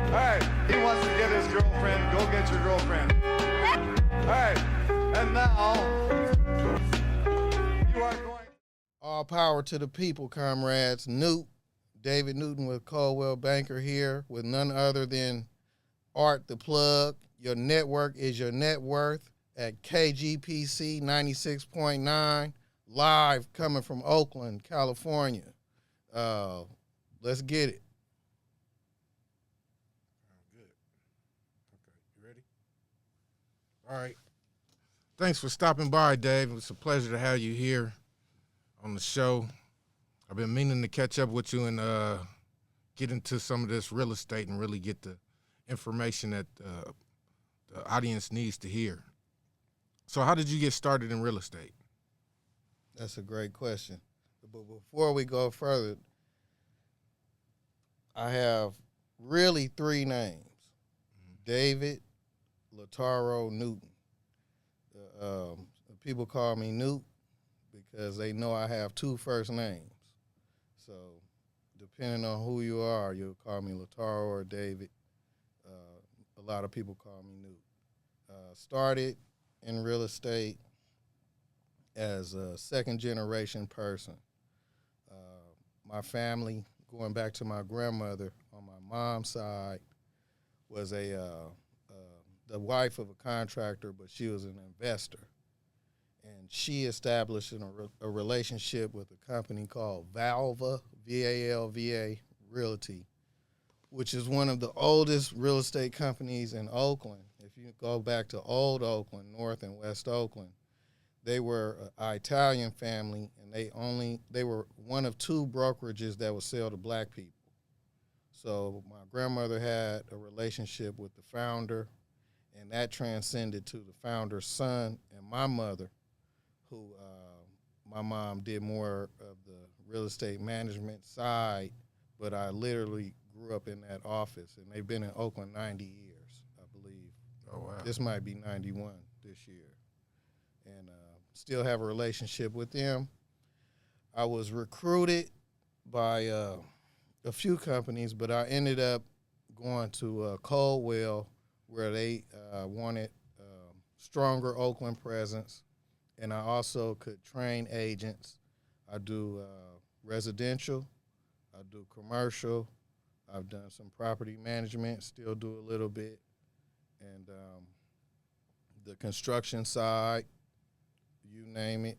All right, he wants to get his girlfriend. Go get your girlfriend. All right, and now you are going. All power to the people, comrades. David Newton with Coldwell Banker here with none other than Art the Plug. Your network is your net worth at KGPC 96.9, live coming from Oakland, California. Let's get it. Good. Okay, you ready? All right. Thanks for stopping by, Dave. It's a pleasure to have you here on the show. I've been meaning to catch up with you and get into some of this real estate and really get the information that the audience needs to hear. So how did you get started in real estate? That's a great question. But before we go further, I have really three names. David Lataro Newton. People call me Newt because they know I have two first names. So depending on who you are, you'll call me Lataro or David. A lot of people call me Newt. Started in real estate as a second-generation person. My family, going back to my grandmother on my mom's side, was the wife of a contractor, but she was an investor. And she established a relationship with a company called Valva, V-A-L-V-A, Realty, which is one of the oldest real estate companies in Oakland. If you go back to old Oakland, North and West Oakland, they were an Italian family, and they were one of two brokerages that would sell to black people. So my grandmother had a relationship with the founder, and that transcended to the founder's son and my mother, who my mom did more of the real estate management side, but I literally grew up in that office, and they've been in Oakland 90 years, I believe. Oh, wow. This might be 91 this year. And still have a relationship with them. I was recruited by a few companies, but I ended up going to Coldwell, where they wanted stronger Oakland presence. And I also could train agents. I do residential. I do commercial. I've done some property management, still do a little bit. And the construction side, you name it,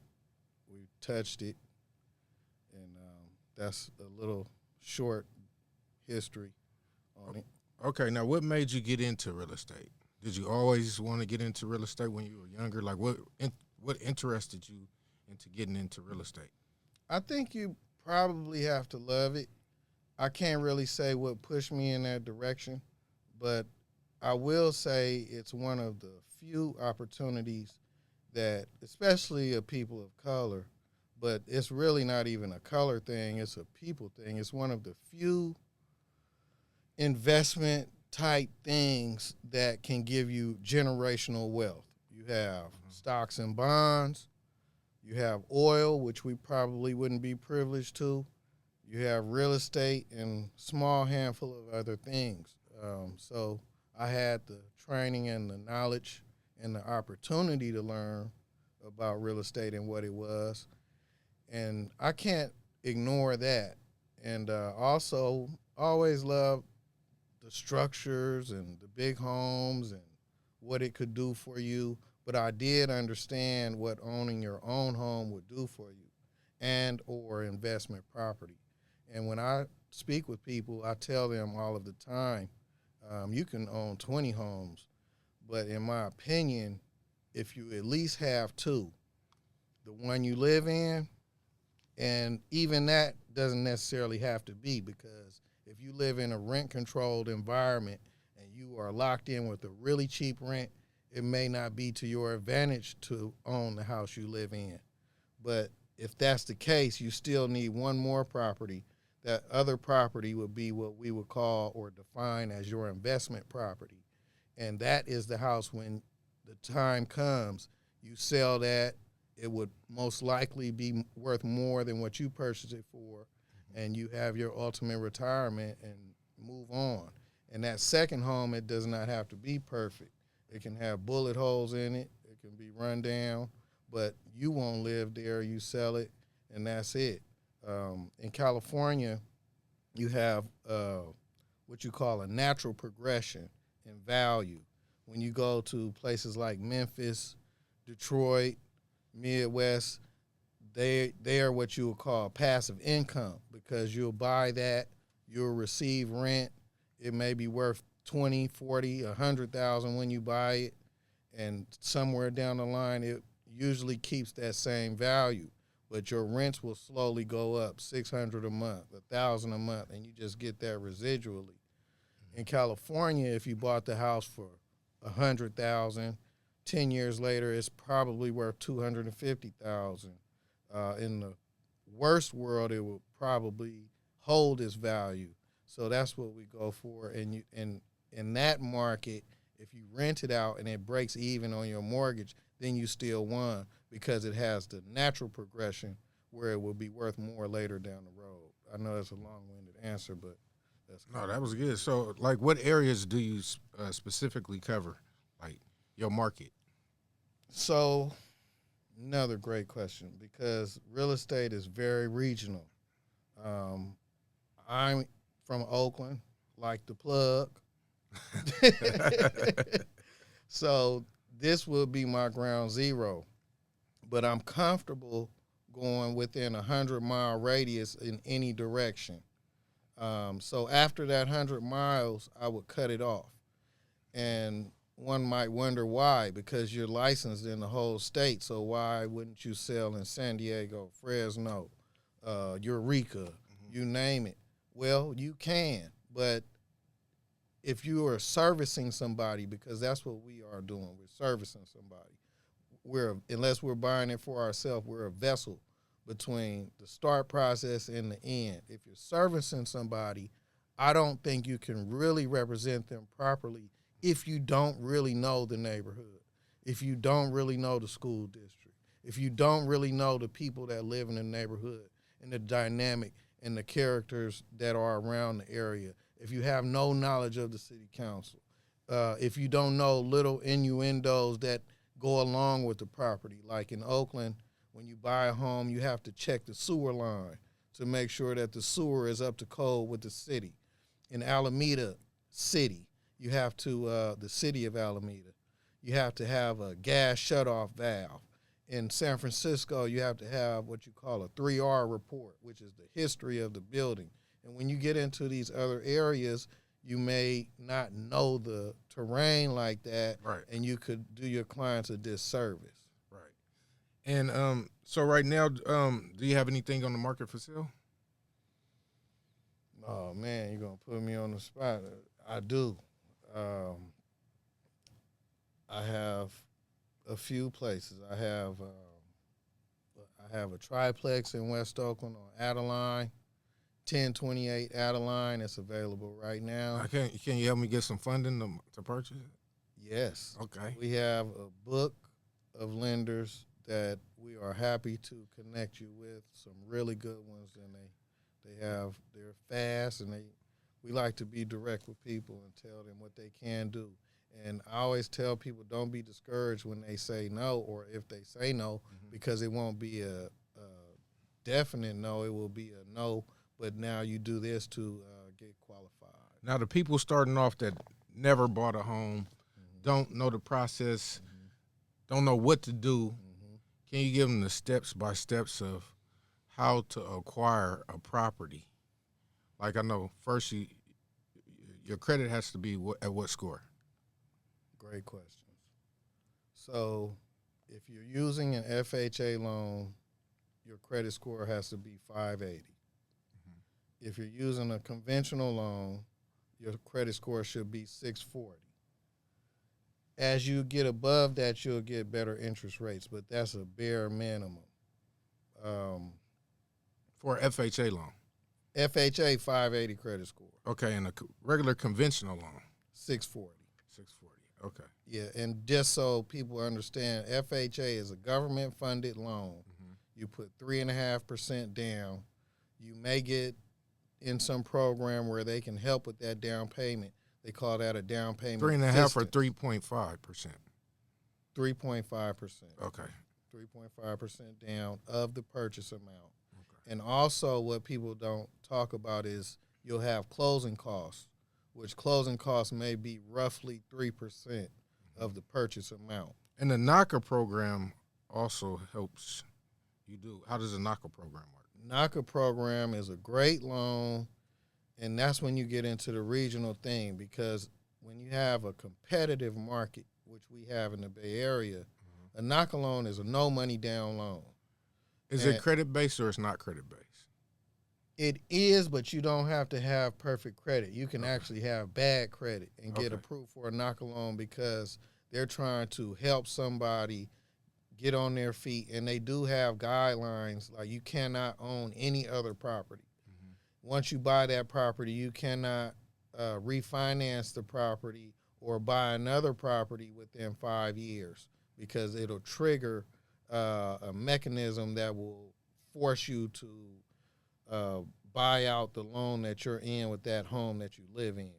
we've touched it. And that's a little short history on it. Okay, now what made you get into real estate? Did you always want to get into real estate when you were younger? Like what interested you into getting into real estate? I think you probably have to love it. I can't really say what pushed me in that direction, but I will say it's one of the few opportunities that, especially of people of color, but it's really not even a color thing, it's a people thing. It's one of the few investment type things that can give you generational wealth. You have stocks and bonds. You have oil, which we probably wouldn't be privileged to. You have real estate and small handful of other things. So I had the training and the knowledge and the opportunity to learn about real estate and what it was. And I can't ignore that. And also always loved the structures and the big homes and what it could do for you. But I did understand what owning your own home would do for you and or investment property. And when I speak with people, I tell them all of the time, you can own 20 homes, but in my opinion, if you at least have two, the one you live in, and even that doesn't necessarily have to be, because if you live in a rent-controlled environment and you are locked in with a really cheap rent, it may not be to your advantage to own the house you live in. But if that's the case, you still need one more property. That other property would be what we would call or define as your investment property. And that is the house when the time comes, you sell that, it would most likely be worth more than what you purchased it for, and you have your ultimate retirement and move on. And that second home, it does not have to be perfect. It can have bullet holes in it. It can be run down, but you won't live there. You sell it, and that's it. In California, you have what you call a natural progression in value. When you go to places like Memphis, Detroit, Midwest, they are what you would call passive income because you'll buy that, you'll receive rent. It may be worth 20, 40, 100,000 when you buy it, and somewhere down the line it usually keeps that same value. But your rents will slowly go up, 600 a month, 1,000 a month, and you just get that residually. In California, if you bought the house for 100,000, 10 years later, it's probably worth 250,000. In the worst world, it will probably hold its value. So that's what we go for. And in that market, if you rent it out and it breaks even on your mortgage, then you still won because it has the natural progression where it will be worth more later down the road. I know that's a long-winded answer, but that's No, that was good. So, like, what areas do you specifically cover, like your market? So, another great question because real estate is very regional. I'm from Oakland, like the plug. So, this will be my ground zero, but I'm comfortable going within a 100-mile radius in any direction. So, after that 100 miles, I would cut it off. And one might wonder why, because you're licensed in the whole state. So why wouldn't you sell in San Diego, Fresno, Eureka, you name it? Well, you can, but if you are servicing somebody, because that's what we are doing, we're servicing somebody. Unless we're buying it for ourselves, we're a vessel between the start process and the end. If you're servicing somebody, I don't think you can really represent them properly if you don't really know the neighborhood, if you don't really know the school district, if you don't really know the people that live in the neighborhood and the dynamic and the characters that are around the area, if you have no knowledge of the city council, if you don't know little innuendos that go along with the property. Like in Oakland, when you buy a home, you have to check the sewer line to make sure that the sewer is up to code with the city. In Alameda City, you have to, the city of Alameda, you have to have a gas shutoff valve. In San Francisco, you have to have what you call a 3R report, which is the history of the building. And when you get into these other areas, you may not know the terrain like that, Right. and you could do your clients a disservice. Right. And so right now, do you have anything on the market for sale? Oh, man, you're going to put me on the spot. I do. I have a few places. I have a triplex in West Oakland on Adeline, 1028 Adeline. It's available right now. Can you help me get some funding to purchase it? Yes. Okay. We have a book of lenders that we are happy to connect you with. Some really good ones, and they're fast, and we like to be direct with people and tell them what they can do. And I always tell people, don't be discouraged when they say no, or if they say no, because it won't be a definite no. It will be a no, but now you do this to get qualified. Now, the people starting off that never bought a home, don't know the process, don't know what to do, can you give them the steps by steps of how to acquire a property? Like, I know first your credit has to be at what score? Great questions. So if you're using an FHA loan, your credit score has to be 580. If you're using a conventional loan, your credit score should be 640. As you get above that, you'll get better interest rates, but that's a bare minimum. For an FHA loan. FHA 580 credit score. Okay, and a regular conventional loan. 640. 640. Okay. Yeah, and just so people understand, FHA is a government-funded loan. You put 3.5% down. You may get in some program where they can help with that down payment, They call that a down payment. 3.5 or 3.5%. 3.5%. Okay. 3.5% down of the purchase amount. Okay. And also what people don't talk about is you'll have closing costs, which closing costs may be roughly 3% of the purchase amount. And the NACA program also helps you do. How does the NACA program work? NACA program is a great loan, and that's when you get into the regional thing, because when you have a competitive market, which we have in the Bay Area, a NACA loan is a no money down loan. Is it credit based or it's not credit based? It is, but you don't have to have perfect credit. You can actually have bad credit and get approved for a NACA loan because they're trying to help somebody get on their feet, and they do have guidelines, like you cannot own any other property. Once you buy that property, you cannot refinance the property or buy another property within 5 years, because it'll trigger a mechanism that will force you to buy out the loan that you're in with that home that you live in,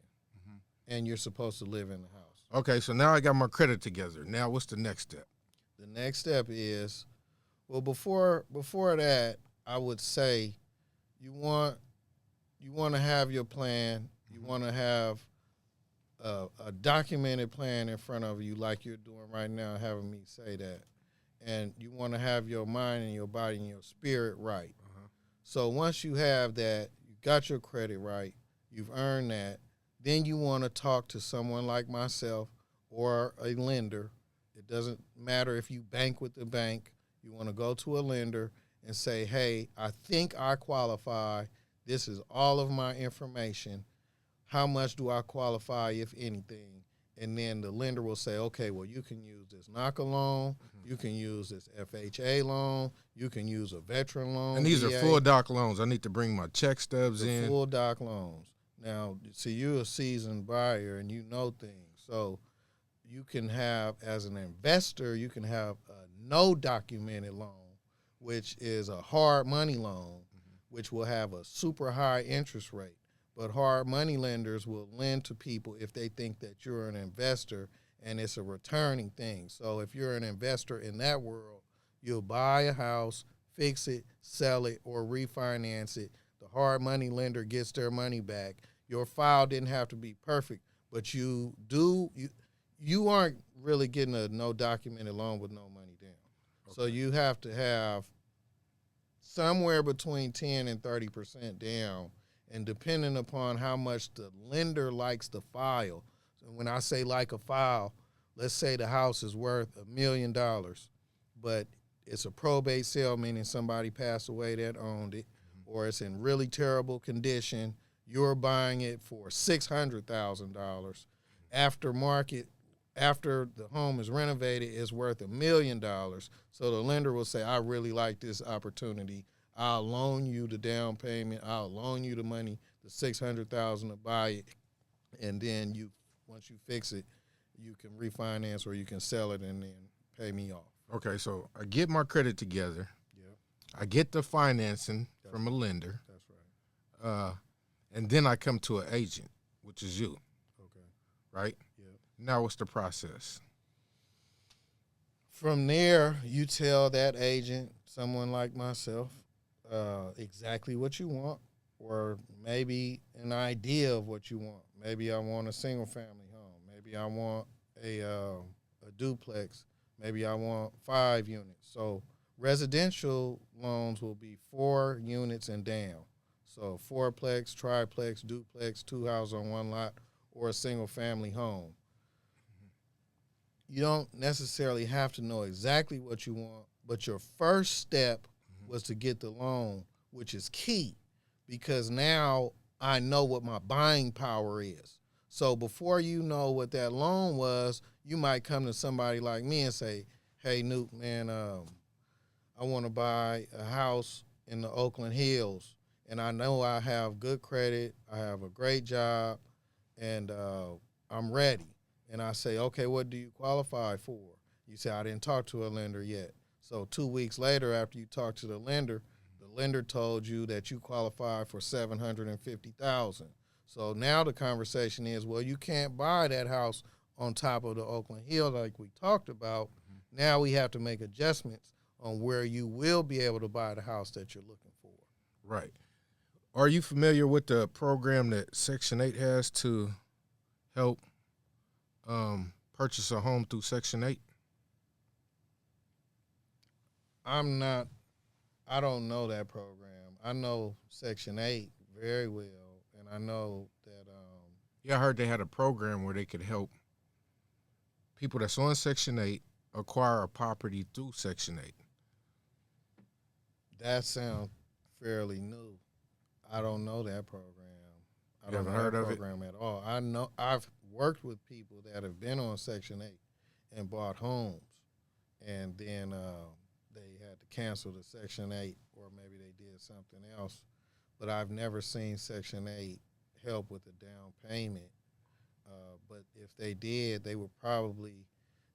and you're supposed to live in the house. Okay, so now I got my credit together. Now what's the next step? The next step is, well, before that, I would say you want to have your plan. You want to have a documented plan in front of you, like you're doing right now, having me say that. And you want to have your mind and your body and your spirit right. So once you have that, you got your credit right, you've earned that, then you want to talk to someone like myself or a lender. It doesn't matter if you bank with the bank. You want to go to a lender and say, hey, I think I qualify. This is all of my information. How much do I qualify, if anything? And then the lender will say, okay, well, you can use this NACA loan. You can use this FHA loan. You can use a veteran loan. And these VA. are full doc loans. I need to bring my check stubs in. Full doc loans. Now, see, you're a seasoned buyer and you know things. So you can have, as an investor, you can have a no documented loan, which is a hard money loan, which will have a super high interest rate. But hard money lenders will lend to people if they think that you're an investor and it's a returning thing. So if you're an investor in that world, you'll buy a house, fix it, sell it, or refinance it. The hard money lender gets their money back. Your file didn't have to be perfect, but you aren't really getting a no documented loan with no money down. Okay. So you have to have somewhere between 10 and 30% down, and depending upon how much the lender likes the file. So when I say like a file, let's say the house is worth $1 million, but it's a probate sale, meaning somebody passed away that owned it, or it's in really terrible condition. You're buying it for $600,000. After the home is renovated, it's worth $1 million. So the lender will say, I really like this opportunity. I'll loan you the down payment. I'll loan you the money, the $600,000 to buy it, and then once you fix it, you can refinance or you can sell it and then pay me off. Okay, so I get my credit together. Yep. I get the financing from a lender. That's right. And then I come to an agent, which is you. Okay. Right? Yep. Now what's the process? From there, you tell that agent, someone like myself, exactly what you want, or maybe an idea of what you want. Maybe I want a single family home. Maybe I want a duplex. Maybe I want 5 units. So residential loans will be 4 units and down. So fourplex, triplex, duplex, 2 houses on 1 lot, or a single family home. You don't necessarily have to know exactly what you want, but your first step was to get the loan, which is key, because now I know what my buying power is. So before you know what that loan was, you might come to somebody like me and say, hey, Newt, man, I want to buy a house in the Oakland Hills, and I know I have good credit, I have a great job, and I'm ready. And I say, okay, what do you qualify for? You say, I didn't talk to a lender yet. So 2 weeks later, after you talk to the lender told you that you qualify for $750,000. So now the conversation is, well, you can't buy that house on top of the Oakland Hill like we talked about. Now we have to make adjustments on where you will be able to buy the house that you're looking for. Right. Are you familiar with the program that Section 8 has to help purchase a home through Section 8? I don't know that program. I know Section 8 very well, and I know that Yeah, I heard they had a program where they could help people that's on Section 8 acquire a property through Section 8. that sounds fairly new. I don't know that program. I You don't haven't know heard that of it? program at all. I know I've worked with people that have been on Section 8 and bought homes, and then they had to cancel the Section 8, or maybe they did something else. But I've never seen Section 8 help with a down payment. But if they did, they would probably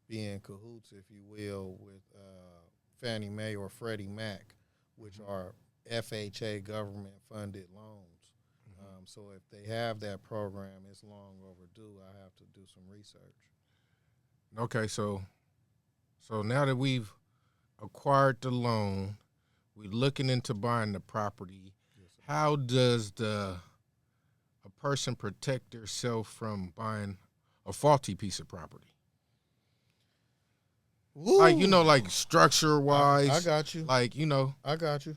be in cahoots, if you will, with Fannie Mae or Freddie Mac, which are FHA government-funded loans. So if they have that program, it's long overdue. I have to do some research. Okay, so now that we've acquired the loan, we're looking into buying the property. Yes, sir. How does a person protect themselves from buying a faulty piece of property? Like, you know, like structure-wise. I got you. Like, you know, I got you.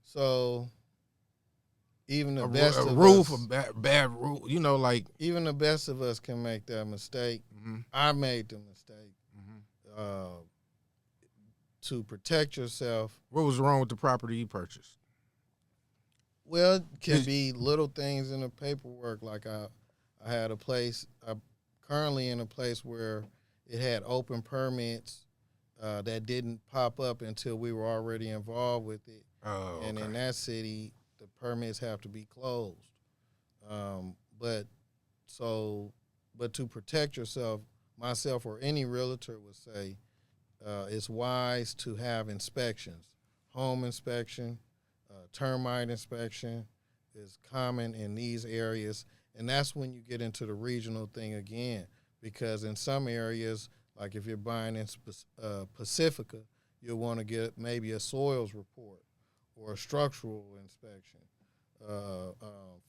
So even the a best of roof, us, a bad roof, you know, like. even the best of us can make that mistake. I made the mistake. To protect yourself, What was wrong with the property you purchased? well, it can be little things in the paperwork. Like I had a place, I'm currently in a place where it had open permits that didn't pop up until we were already involved with it. Oh, And okay. in that city, the permits have to be closed. But to protect yourself, myself or any realtor would say, it's wise to have inspections. Home inspection, termite inspection is common in these areas. And that's when you get into the regional thing again, because in some areas, like if you're buying in Pacifica, you'll want to get maybe a soils report or a structural inspection,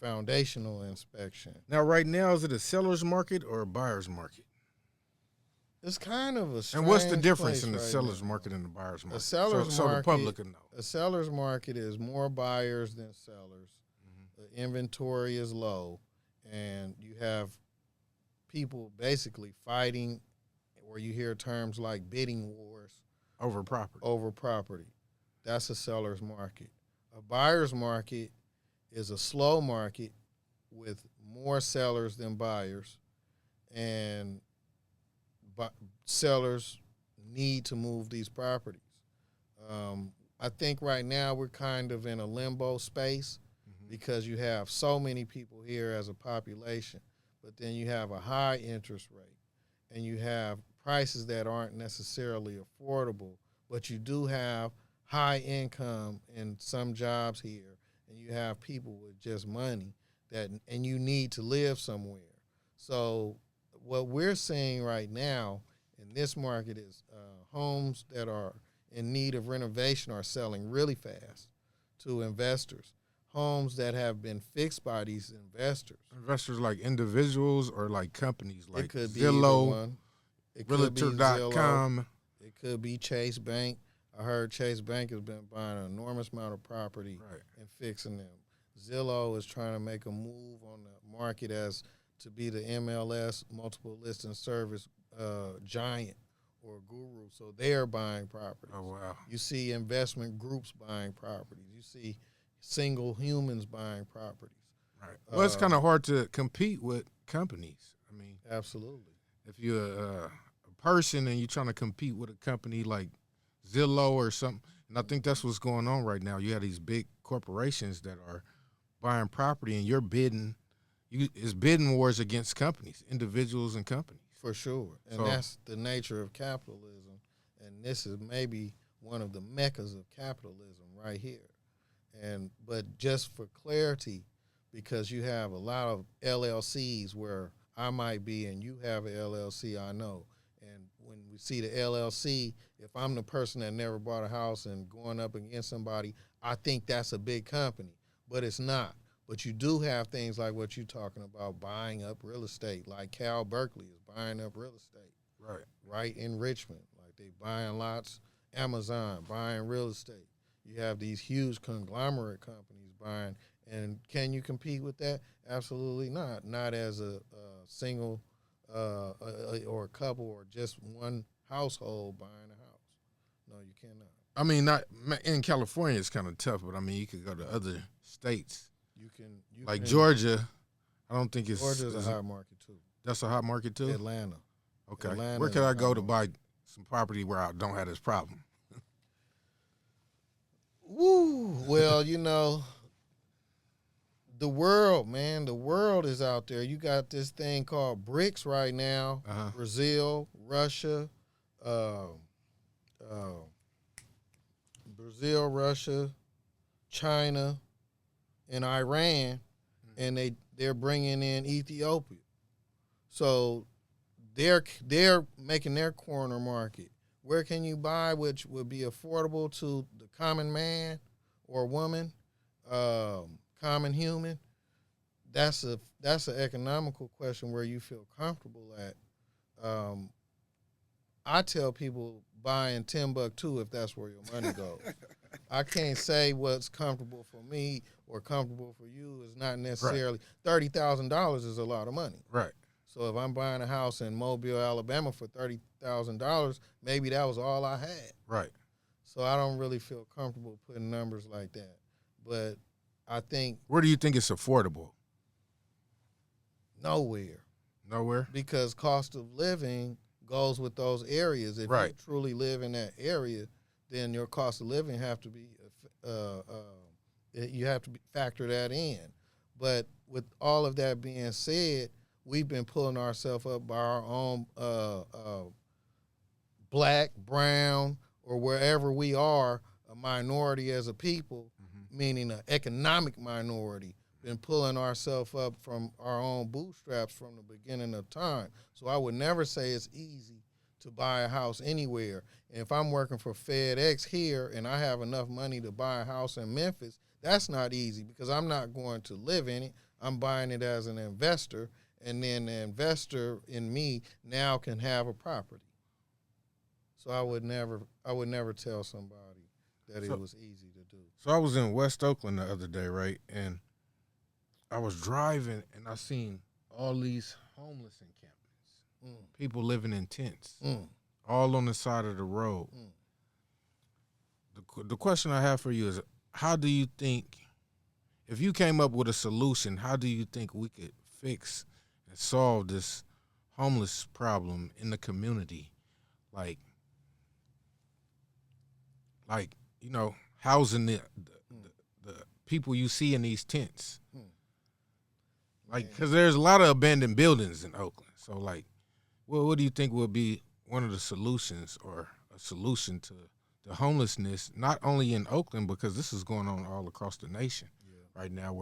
foundational inspection. Now, right now, is it a seller's market or a buyer's market? It's kind of a strange And what's the difference place in the right seller's now. market and the buyer's market? seller's so the market- public can know. A seller's market is more buyers than sellers. The inventory is low, and you have people basically fighting, or you hear terms like bidding wars Over property. over property. That's a seller's market. A buyer's market is a slow market with more sellers than buyers, and sellers need to move these properties. I think right now we're kind of in a limbo space because you have so many people here as a population, but then you have a high interest rate, and you have prices that aren't necessarily affordable, but you do have high income in some jobs here, and you have people with just money and you need to live somewhere. So what we're seeing right now in this market is homes that are in need of renovation are selling really fast to investors. Homes that have been fixed by these investors. Investors like individuals or like companies like It could be Zillow, either one. It could be Zillow. Realtor.com. It could be Chase Bank. I heard Chase Bank has been buying an enormous amount of property and fixing them. Zillow is trying to make a move on the market as to be the MLS, multiple listing service giant or guru. So they are buying properties. Oh, wow. You see investment groups buying properties. You see single humans buying properties. Right. Well, it's kind of hard to compete with companies. I mean, Absolutely. if you're a person and you're trying to compete with a company like Zillow or something, and I think that's what's going on right now. You have these big corporations that are buying property, and you're bidding. It's bidding wars against companies, individuals and companies. For sure. And that's the nature of capitalism. And this is maybe one of the meccas of capitalism right here. But just for clarity, because you have a lot of LLCs where I might be and you have an LLC, I know. And when we see the LLC, if I'm the person that never bought a house and going up against somebody, I think that's a big company, but it's not. But you do have things like what you're talking about, buying up real estate, like Cal Berkeley is buying up real estate. Right in Richmond. Like they buying lots, Amazon, buying real estate. You have these huge conglomerate companies buying, and can you compete with that? Absolutely not. Not as a single or a couple or just one household buying a house. No, you cannot. I mean, not in California, it's kind of tough, but I mean, you could go to other states. You Like can, Georgia, I don't think it's. Georgia's a hot market too. That's a hot market too? Atlanta. Okay. Atlanta Where could I go to market. buy some property where I don't have this problem? Woo. Well, the world, man, the world is out there. You got this thing called BRICS right now. Uh-huh. Brazil, Russia, China, and Iran, and they're bringing in Ethiopia. So they're making their corner market. Where can you buy which would be affordable to the common man or woman, common human? That's an economical question where you feel comfortable at. I tell people buy in Timbuktu if that's where your money goes. I can't say what's comfortable for me or comfortable for you is not necessarily $30,000 is a lot of money. Right. So if I'm buying a house in Mobile, Alabama for $30,000, maybe that was all I had. Right. So I don't really feel comfortable putting numbers like that. But I think Where do you think it's affordable? nowhere. Nowhere? Because cost of living goes with those areas. If Right. you truly live in that area, then your cost of living have to be you have to factor that in. But with all of that being said, we've been pulling ourselves up by our own black, brown, or wherever we are, a minority as a people, meaning an economic minority, been pulling ourselves up from our own bootstraps from the beginning of time. So I would never say it's easy to buy a house anywhere. And if I'm working for FedEx here and I have enough money to buy a house in Memphis, that's not easy because I'm not going to live in it. I'm buying it as an investor, and then the investor in me now can have a property. So I would never tell somebody that it was easy to do. So I was in West Oakland the other day, right? And I was driving and I seen all these homeless encampments. People living in tents. All on the side of the road. The question I have for you is, how do you think, if you came up with a solution, how do you think we could fix and solve this homeless problem in the community? Like housing the people you see in these tents. Like, because there's a lot of abandoned buildings in Oakland. So, like, what do you think would be one of the solutions or a solution to the homelessness, not only in Oakland, because this is going on all across the nation right now,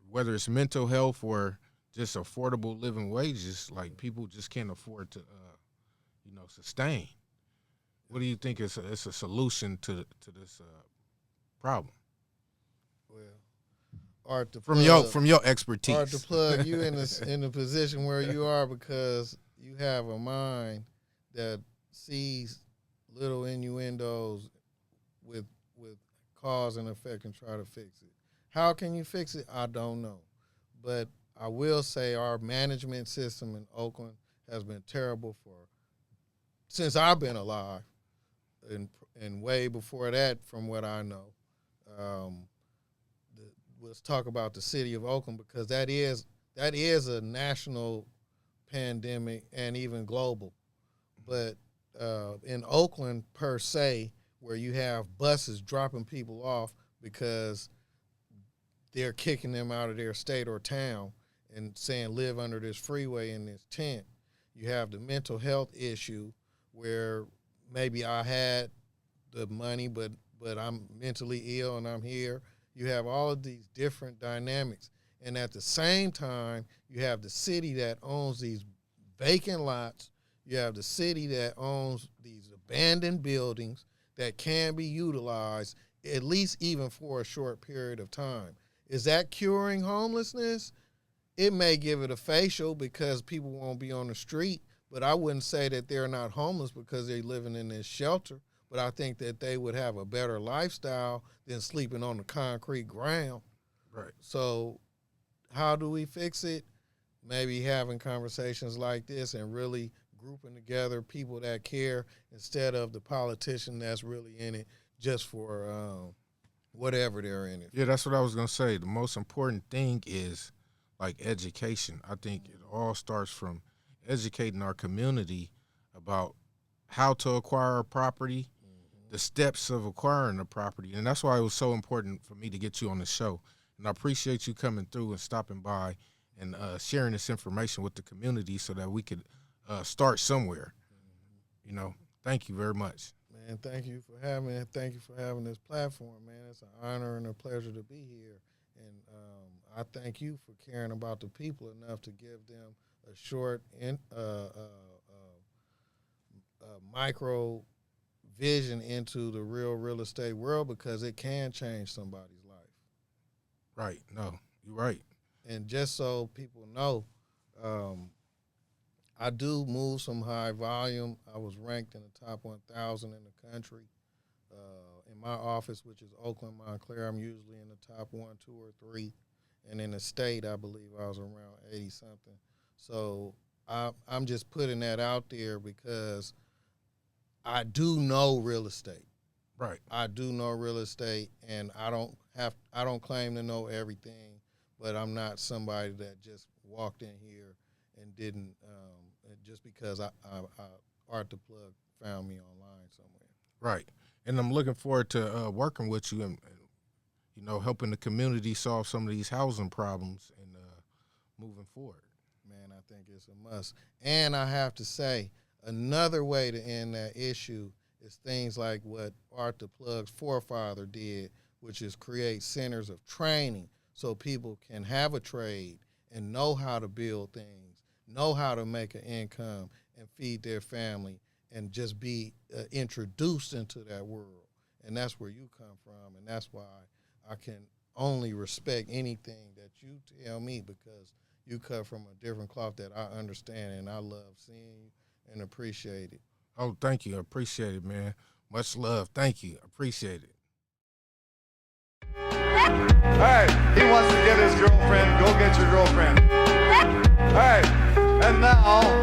whether it's mental health or just affordable living wages, like people just can't afford to, sustain. What do you think is a solution to this problem? Well, Art, from your expertise. Art, to plug you in the position where you are, because you have a mind that sees little innuendos with cause and effect and try to fix it. How can you fix it? I don't know. But I will say our management system in Oakland has been terrible since I've been alive, and way before that, from what I know. Let's talk about the city of Oakland, because that is a national pandemic and even global. But in Oakland per se, where you have buses dropping people off because they're kicking them out of their state or town and saying live under this freeway in this tent, you have the mental health issue where maybe I had the money, but I'm mentally ill and I'm here. You have all of these different dynamics. And at the same time, you have the city that owns these vacant lots. You have the city that owns these abandoned buildings that can be utilized, at least even for a short period of time. Is that curing homelessness? It may give it a facial because people won't be on the street, but I wouldn't say that they're not homeless because they're living in this shelter. But I think that they would have a better lifestyle than sleeping on the concrete ground. Right. So how do we fix it? Maybe having conversations like this and really grouping together people that care instead of the politician that's really in it just for whatever they're in it. Yeah, that's what I was going to say. The most important thing is like education. I think it all starts from educating our community about how to acquire a property, the steps of acquiring a property. And that's why it was so important for me to get you on the show. And I appreciate you coming through and stopping by and sharing this information with the community so that we could start somewhere. You know, thank you very much. Man, thank you for having me. Thank you for having this platform, man. It's an honor and a pleasure to be here. And I thank you for caring about the people enough to give them a short micro vision into the real estate world, because it can change somebody's life. Right. No, you're right. And just so people know, I do move some high volume. I was ranked in the top 1,000 in the country. In my office, which is Oakland, Montclair, I'm usually in the top 1, 2, or 3. And in the state, I believe I was around 80-something. So I'm just putting that out there because I do know real estate. Right. I do know real estate, and I don't claim to know everything, but I'm not somebody that just walked in here and didn't just because Art the Plug found me online somewhere. Right. And I'm looking forward to working with you and you know, helping the community solve some of these housing problems and moving forward. Man, I think it's a must. And I have to say, another way to end that issue is things like what Art the Plug's forefather did, which is create centers of training so people can have a trade and know how to build things, know how to make an income and feed their family, and just be introduced into that world. And that's where you come from, and that's why I can only respect anything that you tell me, because you cut from a different cloth that I understand, and I love seeing you and appreciate it. Oh, thank you. I appreciate it, man. Much love. Thank you. Appreciate it. All right, he wants to get his girlfriend. Go get your girlfriend. All right, and now